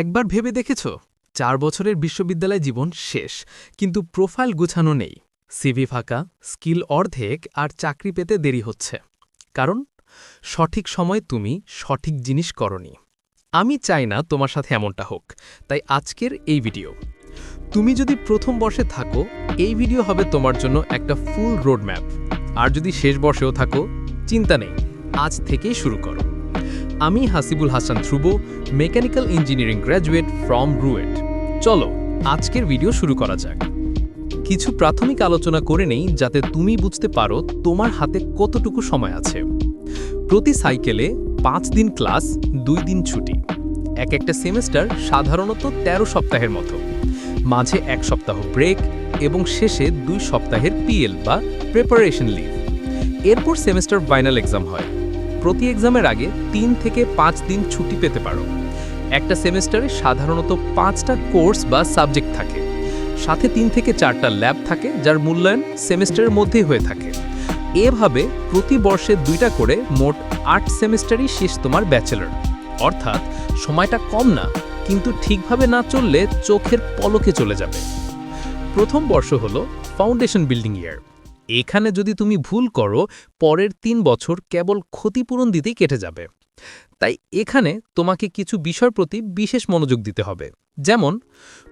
একবার ভেবে দেখেছ 4 বছরের বিশ্ববিদ্যালয় জীবন শেষ, কিন্তু প্রোফাইল গুছানো নেই, সিভি ফাঁকা, স্কিল অর্ধেক আর চাকরি পেতে দেরি হচ্ছে। কারণ সঠিক সময়ে তুমি সঠিক জিনিস করনি। আমি চাই না তোমার সাথে এমনটা হোক, তাই আজকের এই ভিডিও। তুমি যদি প্রথম বর্ষে থাকো, এই ভিডিও হবে তোমার জন্য একটা ফুল রোড ম্যাপ। আর যদি শেষ বর্ষেও থাকো, চিন্তা নেই, আজ থেকেই শুরু করো। আমি Hasibul Hasan Dhruba, mechanical engineering graduate from RUET. চলো আজকের ভিডিও শুরু করা যাক। কিছু প্রাথমিক আলোচনা করে নেই যাতে তুমি বুঝতে পারো তোমার হাতে কতটুকু সময় আছে। প্রতি সাইকেলে 5 দিন ক্লাস, 2 দিন ছুটি। একটা সেমেস্টার সাধারণত 13 সপ্তাহের মতো। মাঝে 1 সপ্তাহ ব্রেক এবং শেষে 2 সপ্তাহের পিএল বা প্রিপারেশন লিভ। এরপর সেমেস্টার ফাইনাল এক্সাম হয়। প্রতি এক্সামের আগে 3 থেকে 5 দিন ছুটি পেতে পারো। একটা সেমেস্টারে সাধারণত 5টা কোর্স বা সাবজেক্ট থাকে, সাথে 3 থেকে 4টা ল্যাব থাকে, যার মূল্যায়ন সেমেস্টারের মধ্যেই হয়ে থাকে। এভাবে প্রতি বর্ষে 2টা করে মোট 8 সেমেস্টারই শেষ তোমার ব্যাচেলর। অর্থাৎ সময়টা কম না, কিন্তু ঠিকভাবে না চললে চোখের পলকে চলে যাবে। প্রথম বর্ষ হলো ফাউন্ডেশন বিল্ডিং ইয়ার। এখানে যদি তুমি ভুল করো, পরের 3 বছর কেবল ক্ষতিপূরণ দিতেই কেটে যাবে। তাই এখানে তোমাকে কিছু বিষয়ের প্রতি বিশেষ মনোযোগ দিতে হবে। যেমন,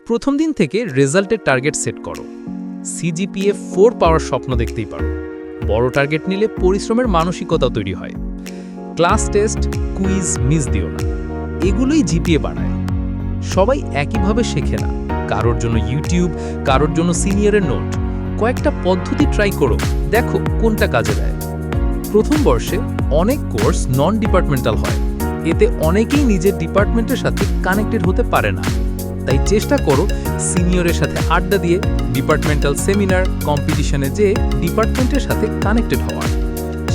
প্রথম দিন থেকে রেজাল্টের টার্গেট সেট করো। সিজিপিএ 4 পাওয়ার স্বপ্ন দেখতেই পারো। বড় টার্গেট নিলে পরিশ্রমের মানসিকতা তৈরি হয়। ক্লাস টেস্ট, কুইজ মিস দিও না, এগুলোই জিপিএ বাড়ায়। সবাই একইভাবে শেখে না, কারোর জন্য ইউটিউব, কারোর জন্য সিনিয়রের নোট। কয়েকটা পদ্ধতি ট্রাই করো, দেখো কোনটা কাজে দেয়। প্রথম বর্ষে অনেক কোর্স নন ডিপার্টমেন্টাল হয়, এতে অনেকেই নিজের ডিপার্টমেন্টের সাথে কানেক্টেড হতে পারে না। তাই চেষ্টা করো সিনিয়রের সাথে আড্ডা দিয়ে, ডিপার্টমেন্টাল সেমিনার, কম্পিটিশনে যেয়ে ডিপার্টমেন্টের সাথে কানেক্টেড হওয়ার।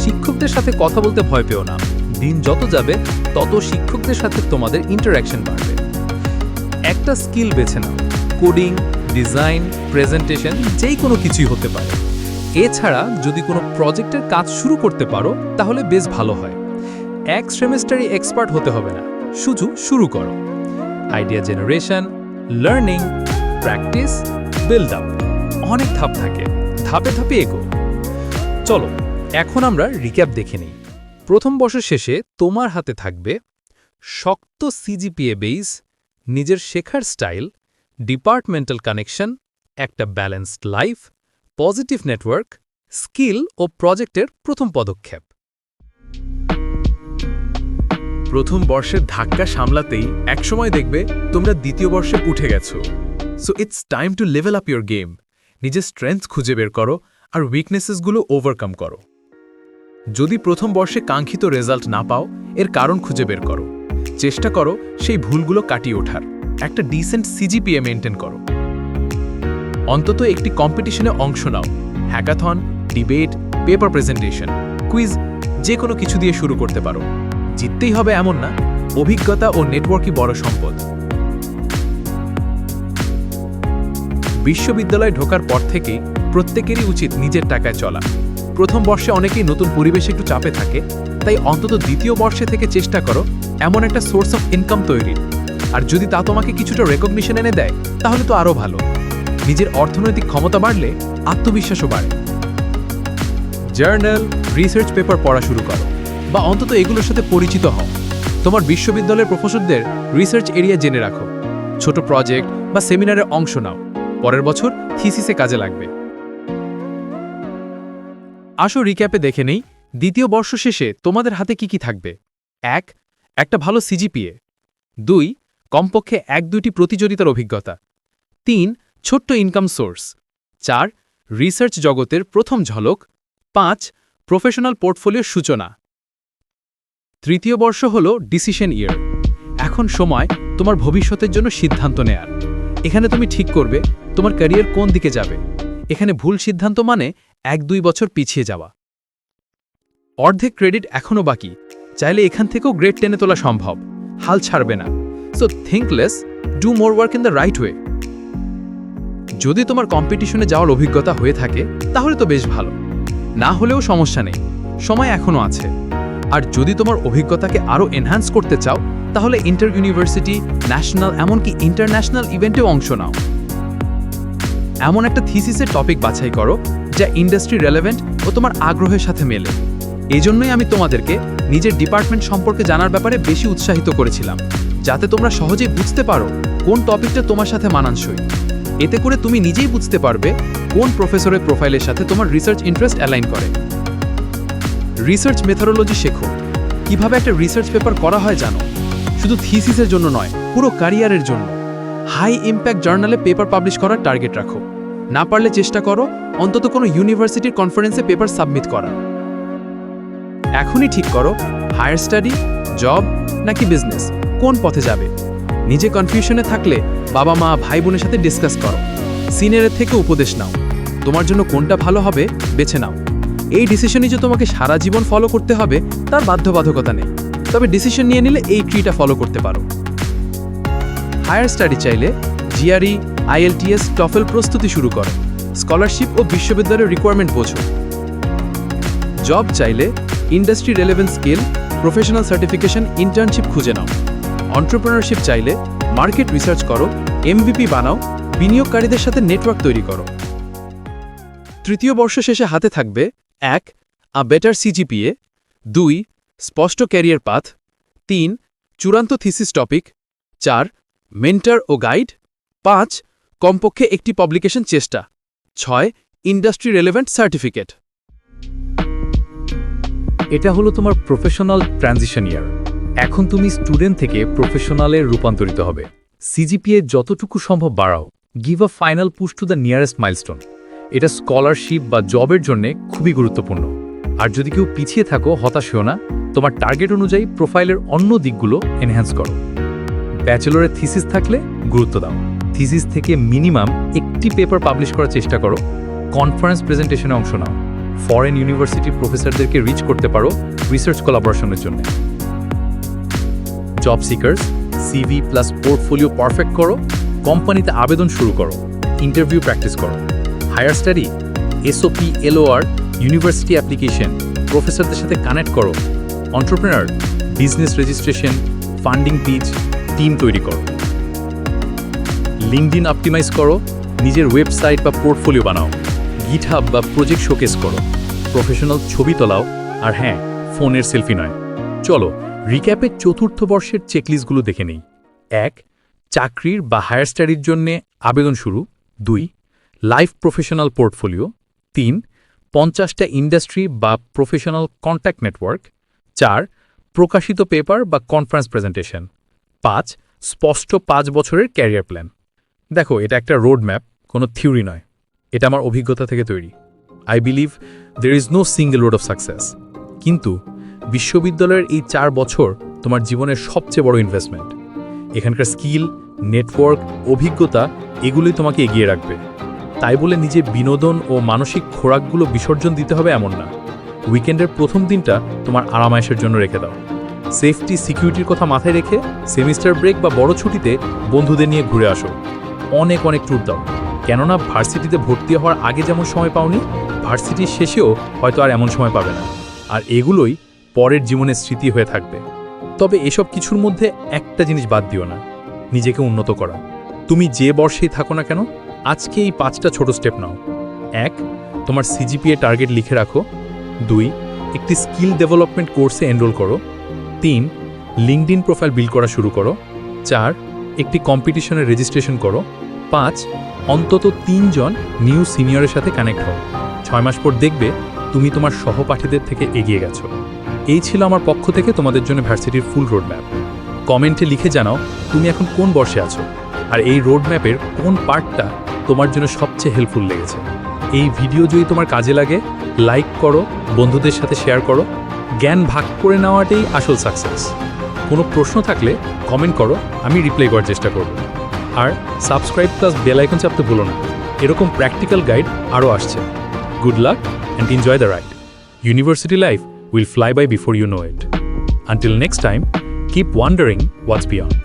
শিক্ষকদের সাথে কথা বলতে ভয় পেও না, দিন যত যাবে তত শিক্ষকদের সাথে তোমাদের ইন্টারঅ্যাকশন বাড়বে। একটা স্কিল বেছে নাও, কোডিং, ডিজাইন, প্রেজেন্টেশন, যেই কোনো কিছুই হতে পারে। এছাড়া যদি কোনো প্রজেক্টের কাজ শুরু করতে পারো তাহলে বেশ ভালো হয়। এক সেমেস্টারে এক্সপার্ট হতে হবে না, শুধু শুরু করো। Idea generation, learning, practice, build up, অনেক ধাপ থাকে, ধাপে ধাপে এগো। চলো এখন আমরা রিক্যাপ দেখে নিই। প্রথম বর্ষের শেষে তোমার হাতে থাকবে শক্ত সিজিপিএ বেস, নিজের শেখার স্টাইল, ডিপার্টমেন্টাল কানেকশন, একটা balanced life, positive network, skill ও প্রজেক্টের প্রথম পদক্ষেপ। প্রথম বর্ষের ধাক্কা সামলাতেই একসময় দেখবে তোমরা দ্বিতীয় বর্ষে উঠে গেছো। So it's time to level up your game. নিজের স্ট্রেংথ খুঁজে বের করো আর উইকনেসেসগুলো ওভারকাম করো। যদি প্রথম বর্ষে কাঙ্ক্ষিত রেজাল্ট না পাও, এর কারণ খুঁজে বের করো। চেষ্টা করো সেই ভুলগুলো কাটিয়ে ওঠার। একটা ডিসেন্ট সিজিপিএ মেনটেন করো। অন্তত একটি কম্পিটিশনে অংশ নাও। Hackathon, debate, paper presentation, quiz, যে কোনো কিছু দিয়ে শুরু করতে পারো। জিততেই হবে এমন না, অভিজ্ঞতা ও নেটওয়ার্কই বড় সম্পদ। বিশ্ববিদ্যালয়ে ঢোকার পর থেকেই প্রত্যেকেরই উচিত নিজের টাকায় চলা। প্রথম বর্ষে অনেকেই নতুন পরিবেশে একটু চাপে থাকে, তাই অন্তত দ্বিতীয় বর্ষে থেকে চেষ্টা করো এমন একটা সোর্স অফ ইনকাম তৈরির। আর যদি তা তোমাকে কিছুটা রেকগনিশন এনে দেয়, তাহলে তো আরও ভালো। নিজের অর্থনৈতিক ক্ষমতা বাড়লে আত্মবিশ্বাসও বাড়ে। জার্নাল, রিসার্চ পেপার পড়া শুরু করো, বা অন্তত এগুলোর সাথে পরিচিত হও। তোমার বিশ্ববিদ্যালয়ের প্রফেসরদের রিসার্চ এরিয়া জেনে রাখো। ছোট প্রজেক্ট বা সেমিনারে অংশ নাও, পরের বছর থিসিসে কাজে লাগবে। আসো রিক্যাপে দেখে নেই দ্বিতীয় বর্ষ শেষে তোমাদের হাতে কি থাকবে। 1. একটা ভালো সিজিপিএ। 2. কমপক্ষে 1-2টি প্রতিযোগিতার অভিজ্ঞতা। 3. ছোট্ট ইনকাম সোর্স। 4. রিসার্চ জগতের প্রথম ঝলক। 5. প্রফেশনাল পোর্টফোলিওর সূচনা। তৃতীয় বর্ষ হল ডিসিশন ইয়ার। এখন সময় তোমার ভবিষ্যতের জন্য সিদ্ধান্ত নেয়ার। এখানে তুমি ঠিক করবে তোমার ক্যারিয়ার কোন দিকে যাবে। এখানে ভুল সিদ্ধান্ত মানে 1-2 বছর পিছিয়ে যাওয়া। অর্ধেক ক্রেডিট এখনও বাকি, চাইলে এখান থেকেও গ্রেড 10-এ তোলা সম্ভব। হাল ছাড়বে না। So think less, do more work in the right way. যদি তোমার কম্পিটিশনে যাওয়ার অভিজ্ঞতা হয়ে থাকে তাহলে তো বেশ ভালো, না হলেও সমস্যা নেই, সময় এখনও আছে। আর যদি তোমার অভিজ্ঞতাকে আরও এনহ্যান্স করতে চাও, তাহলে ইন্টার ইউনিভার্সিটি, ন্যাশনাল এমনকি ইন্টারন্যাশনাল ইভেন্টেও অংশ নাও। এমন একটা থিসিসের টপিক বাছাই করো যা ইন্ডাস্ট্রি রেলেভেন্ট ও তোমার আগ্রহের সাথে মেলে। এই জন্যই আমি তোমাদেরকে নিজের ডিপার্টমেন্ট সম্পর্কে জানার ব্যাপারে বেশি উৎসাহিত করেছিলাম, যাতে তোমরা সহজেই বুঝতে পারো কোন টপিকটা তোমার সাথে মানানসই। এতে করে তুমি নিজেই বুঝতে পারবে কোন প্রফেসরের প্রোফাইলের সাথে তোমার রিসার্চ ইন্টারেস্ট অ্যালাইন করে। রিসার্চ মেথোডোলজি শেখো। কিভাবে একটা রিসার্চ পেপার করা হয় জানো, শুধু থিসিসের জন্য নয়, পুরো ক্যারিয়ারের জন্য। হাই ইম্প্যাক্ট জার্নালে পেপার পাবলিশ করার টার্গেট রাখো। না পারলে চেষ্টা করো অন্তত কোনো ইউনিভার্সিটির কনফারেন্সে পেপার সাবমিট করার। এখনই ঠিক করো হায়ার স্টাডি, জব নাকি বিজনেস, কোন পথে যাবে। নিজে কনফিউশনে থাকলে বাবা মা ভাই বোনের সাথে ডিসকাস করো। সিনিয়রের থেকে উপদেশ নাও। তোমার জন্য কোনটা ভালো হবে বেছে নাও। এই ডিসিশনই যে তোমাকে সারা জীবন ফলো করতে হবে তার বাধ্যবাধকতা নেই, তবে ডিসিশন নিয়ে নিলে এই ট্রিটা ফলো করতে পারো। হায়ার স্টাডি চাইলে জিআরই, আইএলটিএস, টফেল প্রস্তুতি শুরু করো। স্কলারশিপ ও বিশ্ববিদ্যালয়ের রিকোয়ারমেন্ট বোঝো। জব চাইলে industry relevant skill, professional certification, internship খুঁজে নাও। এন্টারপ্রেনারশিপ চাইলে মার্কেট রিসার্চ করো, এমভিপি বানাও, বিনিয়োগকারীদের সাথে নেটওয়ার্ক তৈরি করো। তৃতীয় বর্ষ শেষে হাতে থাকবে 1. A better CGPA, 2. স্পষ্ট ক্যারিয়ার পাথ, 3. চূড়ান্ত থিসিস টপিক, 4. মেন্টর ও গাইড, 5. কমপক্ষে একটি পাবলিকেশন চেষ্টা, 6. Industry relevant certificate. এটা হলো তোমার প্রফেশনাল ট্রানজিশন ইয়ার। এখন তুমি স্টুডেন্ট থেকে প্রফেশনালে রূপান্তরিত হবে। সিজিপিএ যতটুকু সম্ভব বাড়াও। Give a final push to the nearest milestone. এটা স্কলারশিপ বা জবের জন্য খুবই গুরুত্বপূর্ণ। আর যদি কেউ পিছিয়ে থাকো, হতাশ হও না। তোমার টার্গেট অনুযায়ী প্রোফাইলের অন্য দিকগুলো এনহ্যান্স করো। ব্যাচেলরের থিসিস থাকলে গুরুত্ব দাও। থিসিস থেকে মিনিমাম একটি পেপার পাবলিশ করার চেষ্টা করো। কনফারেন্স প্রেজেন্টেশনে অংশ নাও। ফরেন ইউনিভার্সিটির প্রফেসরদেরকে রিচ করতে পারো রিসার্চ কোলাবোরেশনের জন্য। Job seekers, CV plus portfolio perfect করো। কোম্পানিতে আবেদন শুরু করো। ইন্টারভিউ প্র্যাকটিস করো। Higher study, SOP, LOR, university application, প্রফেসরদের সাথে কানেক্ট করো। Entrepreneur, business registration, funding pitch, team তৈরি করো। লিঙ্কডইন অপটিমাইজ করো। নিজের ওয়েবসাইট বা পোর্টফোলিও বানাও। গিটহাব বা প্রজেক্ট শোকেস করো। প্রফেশনাল ছবি তোলাও। আর হ্যাঁ, ফোনের সেলফি নয়। চলো রিক্যাপের চতুর্থ বর্ষের চেকলিস্টগুলো দেখে নেই। 1. চাকরির বা হায়ার স্টাডির জন্য আবেদন শুরু। 2. Life professional portfolio. 3. 50টা ইন্ডাস্ট্রি বা প্রফেশনাল কন্ট্যাক্ট নেটওয়ার্ক। 4. প্রকাশিত পেপার বা কনফারেন্স প্রেজেন্টেশন। 5. স্পষ্ট 5 বছরের ক্যারিয়ার প্ল্যান। দেখো, এটা একটা রোড ম্যাপ, কোনো থিওরি নয়। এটা আমার অভিজ্ঞতা থেকে তৈরি। I believe there is no single road of success. কিন্তু বিশ্ববিদ্যালয়ের এই 4 বছর তোমার জীবনের সবচেয়ে বড় ইনভেস্টমেন্ট। এখানকার স্কিল, নেটওয়ার্ক, অভিজ্ঞতা এগুলোই তোমাকে এগিয়ে রাখবে। তাই বলে নিজে বিনোদন ও মানসিক খোরাকগুলো বিসর্জন দিতে হবে এমন না। উইকেন্ডের প্রথম দিনটা তোমার আরামায়েশের জন্য রেখে দাও। সেফটি, সিকিউরিটির কথা মাথায় রেখে সেমিস্টার ব্রেক বা বড় ছুটিতে বন্ধুদের নিয়ে ঘুরে আসো। অনেক ট্যুর দাও। কেননা ভার্সিটিতে ভর্তি হওয়ার আগে যেমন সময় পাওনি, ভার্সিটির শেষেও হয়তো আর এমন সময় পাবে না। আর এগুলোই পরের জীবনের স্মৃতি হয়ে থাকবে। তবে এসব কিছুর মধ্যে একটা জিনিস বাদ দিও না, নিজেকে উন্নত করা। তুমি যে বর্ষেই থাকো না কেন, আজকে এই 5টা ছোট স্টেপ নাও। 1. তোমার সিজিপিএ টার্গেট লিখে রাখো। 2. একটি স্কিল ডেভেলপমেন্ট কোর্সে এনরোল করো। 3. লিঙ্কডইন প্রোফাইল বিল্ড করা শুরু করো। 4. একটি কম্পিটিশনের রেজিস্ট্রেশন করো। 5. অন্তত 3 জন নিউ সিনিয়রের সাথে কানেক্ট হও। 6 মাস পর দেখবে তুমি তোমার সহপাঠীদের থেকে এগিয়ে গেছো। এই ছিল আমার পক্ষ থেকে তোমাদের জন্য ভার্সিটির ফুল রোড ম্যাপ। কমেন্টে লিখে জানাও তুমি এখন কোন বর্ষে আছো, আর এই রোড ম্যাপের কোন পার্টটা তোমার জন্য সবচেয়ে হেল্পফুল লেগেছে। এই ভিডিও যদি তোমার কাজে লাগে, লাইক করো, বন্ধুদের সাথে শেয়ার করো। জ্ঞান ভাগ করে নেওয়াটাই আসল সাকসেস। কোনো প্রশ্ন থাকলে কমেন্ট করো, আমি রিপ্লাই করার চেষ্টা করব। আর সাবস্ক্রাইব প্লাস বেল আইকন চাপতে ভুলো না। এরকম প্র্যাকটিক্যাল গাইড আরও আসছে। Good luck and enjoy the ride. University life will fly by before you know it. Until next time, keep wondering what's beyond.